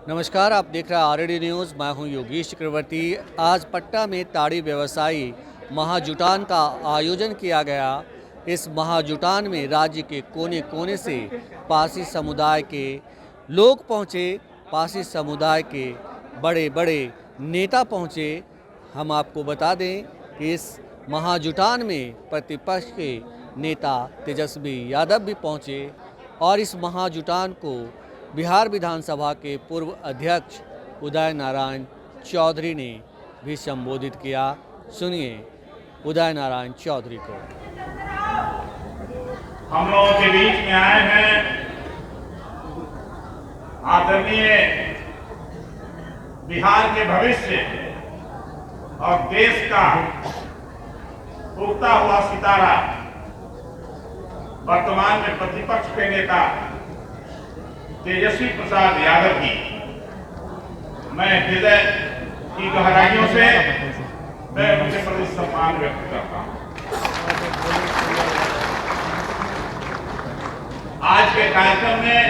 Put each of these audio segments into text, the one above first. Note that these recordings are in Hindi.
नमस्कार, आप देख रहे हैं आरडी न्यूज़। मैं हूं योगेश चक्रवर्ती। आज पटना में ताड़ी व्यवसायी महाजुटान का आयोजन किया गया। इस महाजुटान में राज्य के कोने कोने से पारसी समुदाय के लोग पहुंचे, पारसी समुदाय के बड़े बड़े नेता पहुंचे। हम आपको बता दें कि इस महाजुटान में प्रतिपक्ष के नेता तेजस्वी यादव भी पहुंचे और इस महाजुटान को बिहार विधानसभा के पूर्व अध्यक्ष उदय नारायण चौधरी ने भी संबोधित किया। सुनिए उदय नारायण चौधरी को। हम लोगों के बीच में आए हैं आदरणीय बिहार के भविष्य और देश का उगता हुआ सितारा, वर्तमान में प्रतिपक्ष के नेता तेजस्वी प्रसाद यादव की मैं हृदय की गहराइयों से मैं उनके प्रति सम्मान व्यक्त करता हूं। आज के कार्यक्रम में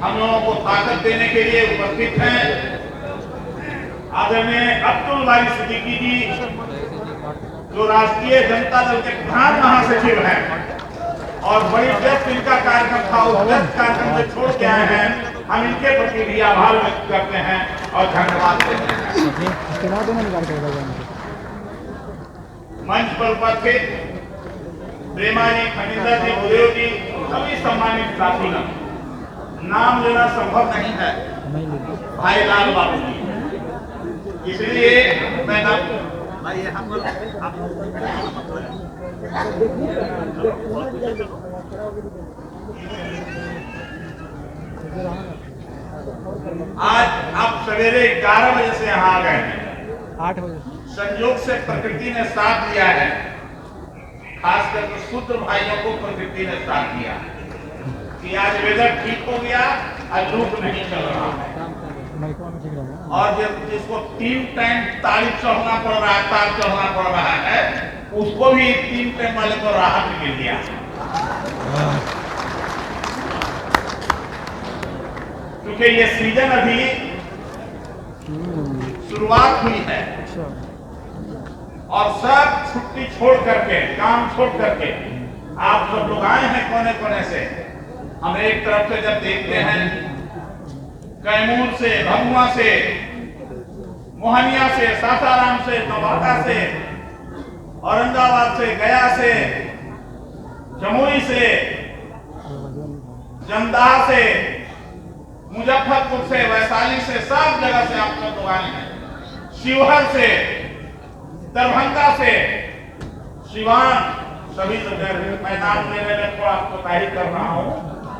हम लोगों को ताकत देने के लिए उपस्थित हैं आदरणीय अब्दुल बारी सिद्दीकी जी, जो राष्ट्रीय जनता दल के प्रधान महासचिव हैं और बड़ी व्यस्त इनका कार्यक्रम था, उस व्यस्त कार्यक्रम से छोड़ के आए हैं। हम इनके प्रति भी आभार व्यक्त करते हैं और धन्यवाद देते हैं। मंच पर उपस्थित प्रेमा जी, खनिंदर जी, बुदेव जी, सभी सम्मानित साथीगण, नाम लेना संभव नहीं है, भाई लाल बाबू जी, इसलिए मैं आज आप सवेरे 11 बजे से यहाँ आ गए हैं। 8 बजे संयोग से प्रकृति ने साथ दिया है, खास करके शूद्र भाइयों को प्रकृति ने साथ दिया कि आज वेदर ठीक हो गया, आज लूप नहीं चल रहा है और जिसको 3 टाइम ताली चढ़ना पड़ रहा है, तार चढ़ना पड़ रहा है, उसको भी 3 टाइम वाले को राहत मिल गया। क्योंकि ये सीजन अभी शुरुआत हुई है और सब छुट्टी छोड़ करके, काम छोड़ करके आप सब लोग आए हैं कोने कोने से। हम एक तरफ से जब देखते हैं कैमूर से, भभुआ से, मोहनिया से, सासाराम से, नवादा से, औरंगाबाद से, गया से, जमुई से, जमदाहा से, मुजफ्फरपुर से, वैशाली से, सब जगह से आप लोग आए हैं। शिवहर से, दरभंगा से, सिवान, सभी जगह मैं नाम लेने में थोड़ा कोताही कर रहा हूं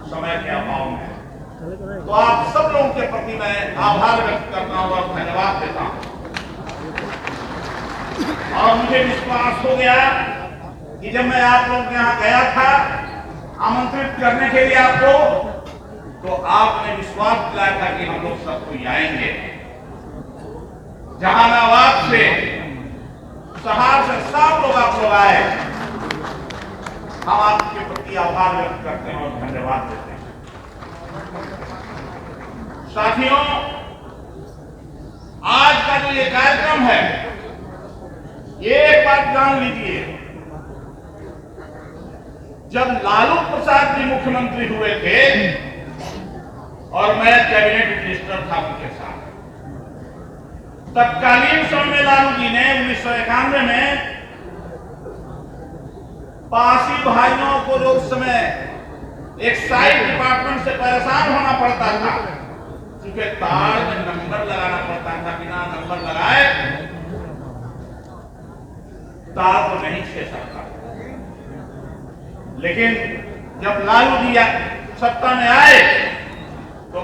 समय के अभाव में। तो आप सब लोगों के प्रति मैं आभार व्यक्त करता हूं और धन्यवाद देता हूं। और मुझे विश्वास हो गया कि जब मैं आप लोग यहाँ गया था आमंत्रित करने के लिए आपको, तो आपने विश्वास दिलाया था कि हम लोग सब कोई आएंगे। जहानाबाद से, शहर से सब लोग आप लोग आए। हम आपके प्रति आभार व्यक्त करते हैं और धन्यवाद देते हैं। साथियों, आज का जो ये कार्यक्रम है, ये एक बात जान लीजिए, जब लालू प्रसाद जी मुख्यमंत्री हुए थे और मैं कैबिनेट मिनिस्टर था उनके साथ, तत्कालीन समय में लालू जी ने 1991 में पारसी भाइयों को जो उस समय एक्साइज डिपार्टमेंट से परेशान होना पड़ता था, क्योंकि तार में नंबर लगाना पड़ता था, बिना नंबर लगाए तार तो नहीं छे सकता। लेकिन जब लालू जी सत्ता में आए तो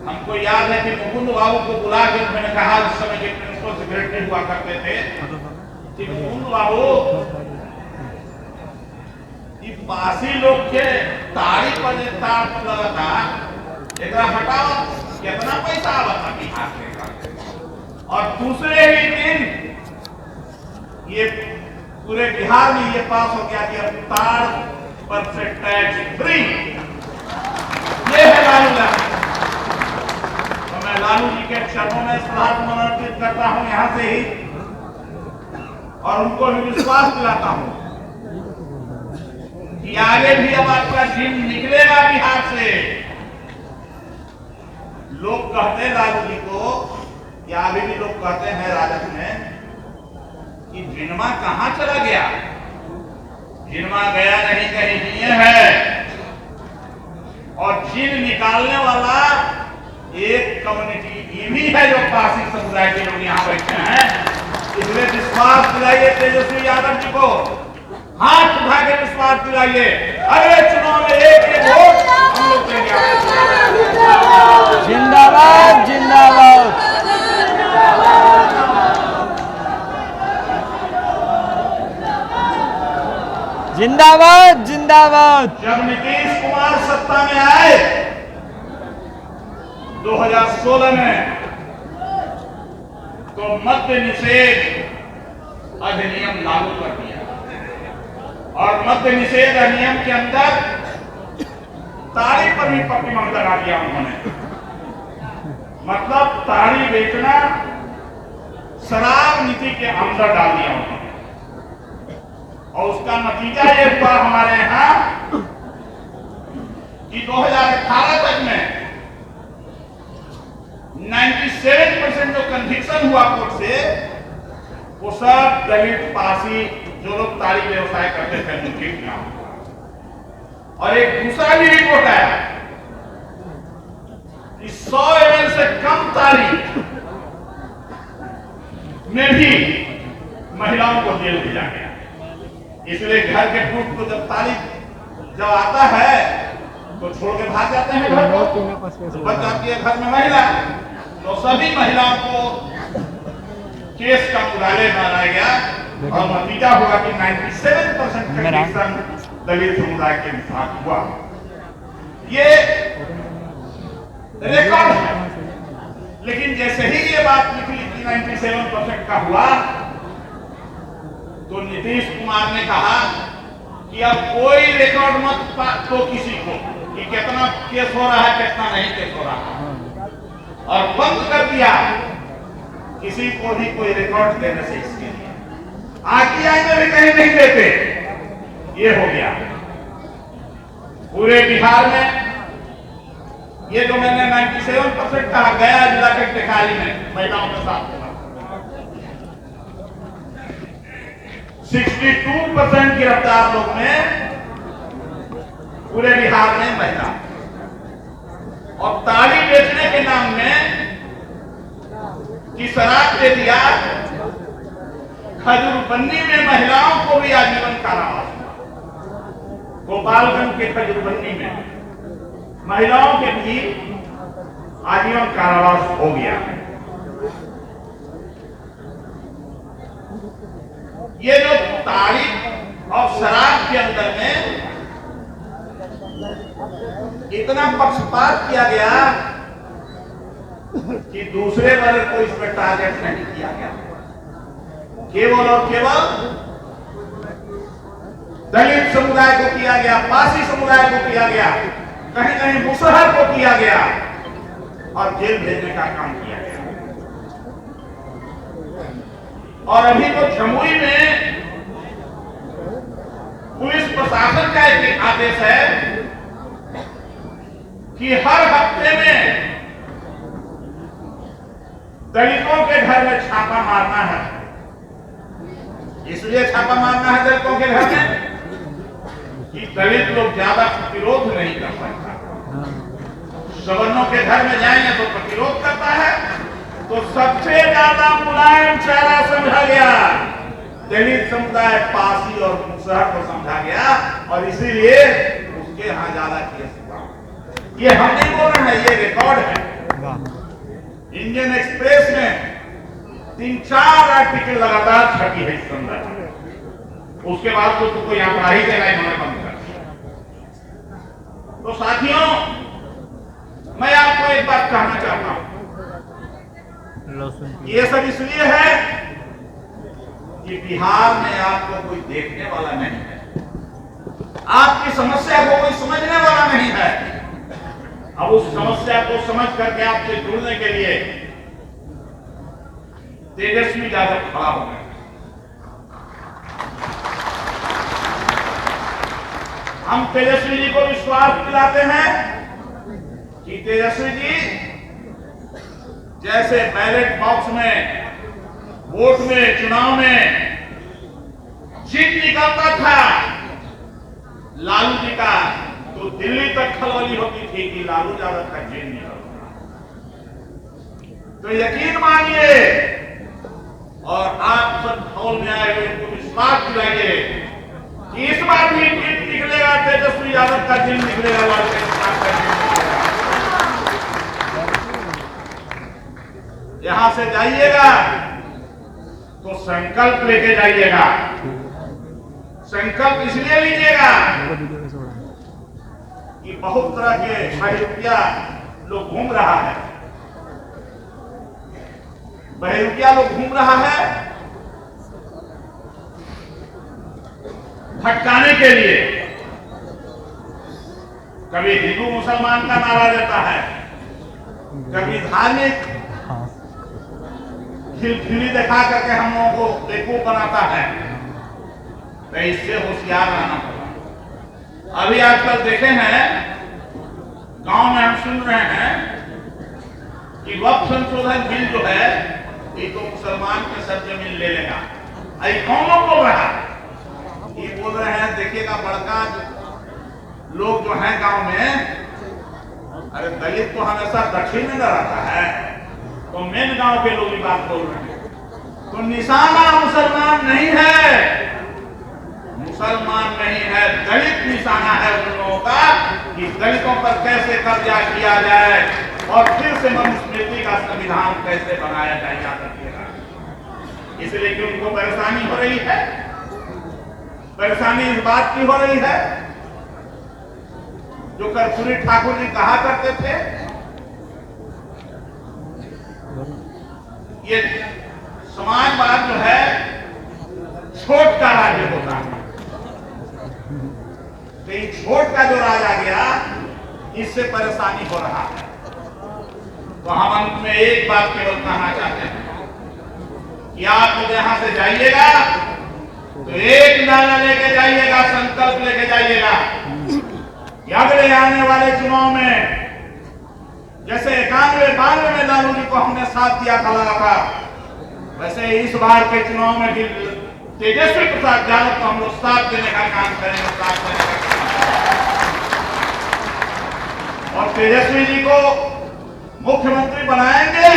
हमको याद है कि मुकुंद बाबू को बुला के मैंने कहा, उस समय के प्रिंसिपल सेक्रेटरी हुआ करते थे, कि मुकुंद बाबू पासी लोग के तारी पर तार पर लगा था, एक हटाओ, कितना पैसा आवता बिहार के। और दूसरे ही दिन ये पूरे बिहार में ये पास हो गया कि अब तार पर से टैक्स फ्री। ये है लालू चरणों में श्रद्धांजलि अर्पित करता हूं यहां से ही, और उनको भी विश्वास दिलाता हूं कि आगे भी अब आपका दिन निकलेगा बिहार से। लोग कहते हैं लालू जी को, या अभी भी लोग कहते हैं राजद में, कि जिनमा कहां चला गया। जिनमा गया नहीं, कहीं ये है। और जिन निकालने वाला एक कम्युनिटी ये भी है, जो पारसी समुदाय के लोग यहाँ बैठे हैं। इसलिए विश्वास दिलाइए तेजस्वी यादव जी को, हाथ उठा के विश्वास दिलाइए। अगले चुनाव में एक वोट हम लोग देंगे। जिंदाबाद जिंदाबाद। जिंदाबाद जिंदाबाद। जब नीतीश कुमार सत्ता में आए 2016 में, तो मद्य निषेध अधिनियम लागू कर दिया, और मद्य निषेध अधिनियम के अंदर ताड़ी पर भी प्रतिबंध लगा दिया उन्होंने। मतलब ताड़ी बेचना शराब नीति के अंदर डाल दिया उन्होंने। और उसका नतीजा ये हुआ हमारे यहां कि 2018 तक में 97% जो कन्विक्शन हुआ कोर्ट से, वो सब दलित पारसी जो लोग ताड़ी व्यवसाय करते थे उनके खिलाफ। और एक दूसरा भी रिपोर्ट आया कि 100 ml से कम ताड़ी में भी महिलाओं को जेल भेजा गया। इसलिए घर के पुरुष को जब ताड़ी जब आता है तो छोड़ के भाग जाते हैं घर को, तो बच जाती है घर में महिला। तो सभी महिलाओं को केस का मुद्दाले बनाया गया, और नतीजा हुआ कि 97% कन्विक्शन दलित समुदाय के साथ हुआ। ये रिकॉर्ड है। लेकिन जैसे ही ये बात निकली कि 97% का हुआ, तो नीतीश कुमार ने कहा कि अब कोई रिकॉर्ड मत तो किसी को कि कितना केस हो रहा है, कितना नहीं केस हो रहा है, और बंद कर दिया किसी को भी कोई रिकॉर्ड देने से। इसके लिए आरटीआई में भी कहीं नहीं देते। ये हो गया पूरे बिहार में। ये जो मैंने 97% कहा, गया जिला के टेकारी में महिलाओं के साथ 62% गिरफ्तार लोग में पूरे बिहार में महिला। और ताड़ी बेचने के नाम में कि शराब दे दिया, खजूरबन्नी में महिलाओं को भी आजीवन कारावास। गोपालगंज के खजूरबन्नी में महिलाओं के भी आजीवन कारावास हो गया। ये जो ताड़ी और शराब के अंदर में इतना पक्षपात किया गया कि दूसरे वर्ग को इसमें टारगेट नहीं किया गया। केवल और केवल दलित समुदाय को किया गया, पारसी समुदाय को किया गया, कहीं कहीं मुसहर को किया गया, और जेल भेजने का काम किया गया। और अभी तो जमुई में पुलिस प्रशासन का एक आदेश है कि हर हफ्ते में दलितों के घर में छापा मारना है। इसलिए छापा मारना है दलितों के घर में कि दलित लोग ज्यादा प्रतिरोध नहीं कर सकता। सवर्णों के घर में जाएंगे तो प्रतिरोध करता है। तो सबसे ज्यादा मुलायम चेहरा समझा गया दलित समुदाय, पारसी और मुसहर को समझा गया, और इसीलिए उसके यहाँ ज्यादा केस हुआ। ये हम नहीं बोल रहे हैं, ये रिकॉर्ड है। इंडियन एक्सप्रेस में 3-4 आर्टिकल लगातार छपी है इस संदर्भ में। उसके बाद तो कोई यहाँ पर ही देना इन्होंने बंद कर दिया। तो साथियों, मैं आपको एक बात कहना चाहता हूं, ये सब इसलिए है कि बिहार में आपको कोई देखने वाला नहीं है, आपकी समस्या को कोई समझने वाला नहीं है। अब उस समस्या को समझ करके आपसे जुड़ने के लिए तेजस्वी यादव खड़ा हो गए। हम तेजस्वी जी को विश्वास दिलाते हैं कि तेजस्वी जी जैसे बैलेट बॉक्स में, वोट में, चुनाव में जीत निकलता था लालू जी का, तो दिल्ली तक खलबली होती थी कि लालू यादव का जीत निकलता। तो यकीन मानिए और आप सब हॉल में आए हुए को विश्वास दिलाइए कि इस बार भी जीत निकलेगा, तेजस्वी यादव का जीत निकलेगा, लालू प्रसाद का जीत निकलेगा। यहां से जाइएगा तो संकल्प लेके जाइएगा। संकल्प इसलिए लीजिएगा कि बहुत तरह के बहरूपिया लोग घूम रहा है, बहरूपिया लोग घूम रहा है भटकाने के लिए। कभी हिंदू मुसलमान का नारा देता है, कभी धार्मिक खिलखिली दिखा करके हम लोगों को बेवकूफ बनाता है। तो इससे होशियार रहना पड़ा। अभी आजकल देखे हैं गांव में हम सुन रहे हैं कि वक्फ संशोधन बिल जो है ये तो मुसलमान के सब जमीन ले लेगा। अरे कौन लोग बोल रहा है? ये बोल रहे हैं देखिएगा बड़का लोग जो है गांव में, अरे दलित तो हमेशा दक्षिण में रहता है, तो मेन गांव के लोग ये बात बोल रहे हैं। तो निशाना मुसलमान नहीं है, मुसलमान नहीं है, दलित निशाना है उन लोगों का कि दलितों पर कैसे कब्जा किया जाए और फिर से मनुस्मृति का संविधान कैसे बनाया जाए जा सकेगा। इसलिए कि उनको परेशानी हो रही है। परेशानी इस बात की हो रही है जो कर्पूरी ठाकुर जी कहा करते थे, ये समाजवाद जो है छोट का राज्य होता है। तो ये छोट का जो राज आ गया, इससे परेशानी हो रहा है। तो हम अंत में एक बात केवल कहना चाहते हैं कि आप जब यहां से जाइएगा तो एक नारा लेके जाइएगा, संकल्प लेके जाइएगा कि अगले आने वाले चुनाव में जैसे 91-92 में लालू जी को हमने साथ दिया था लगा, वैसे इस बार के चुनाव में भी तेजस्वी प्रसाद यादव को हम लोग साथ देने का काम करेंगे, साथ देने का काम। और तेजस्वी जी को मुख्यमंत्री बनाएंगे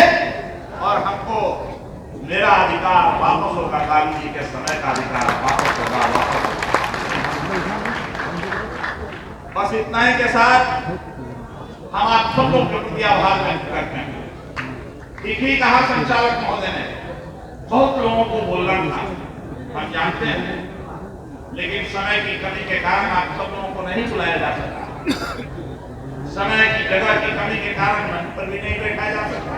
और हमको मेरा अधिकार वापस होगा, लालू जी के समय का अधिकार वापस होगा, बस इतना ही के साथ हम आप सब लोग के प्रति आभार व्यक्त करते हैं। ठीक ही कहा संचालक महोदय ने, बहुत लोगों को बोलना था, हम जानते हैं, लेकिन समय की कमी के कारण आप सब लोगों को नहीं बुलाया जा सकता। समय की जगह की कमी के कारण मंच पर भी नहीं बैठा जा सकता,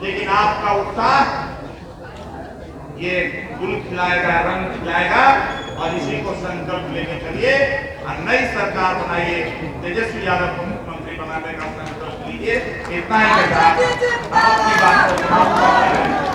लेकिन आपका उत्साह ये गुल खिलाएगा, रंग खिलाएगा और इसी को संकल्प लेके चलिए और नई सरकार बनाइए। तेजस्वी यादव को मुख्यमंत्री बनाने का संकल्प लीजिए। इतना ही अपनी बात को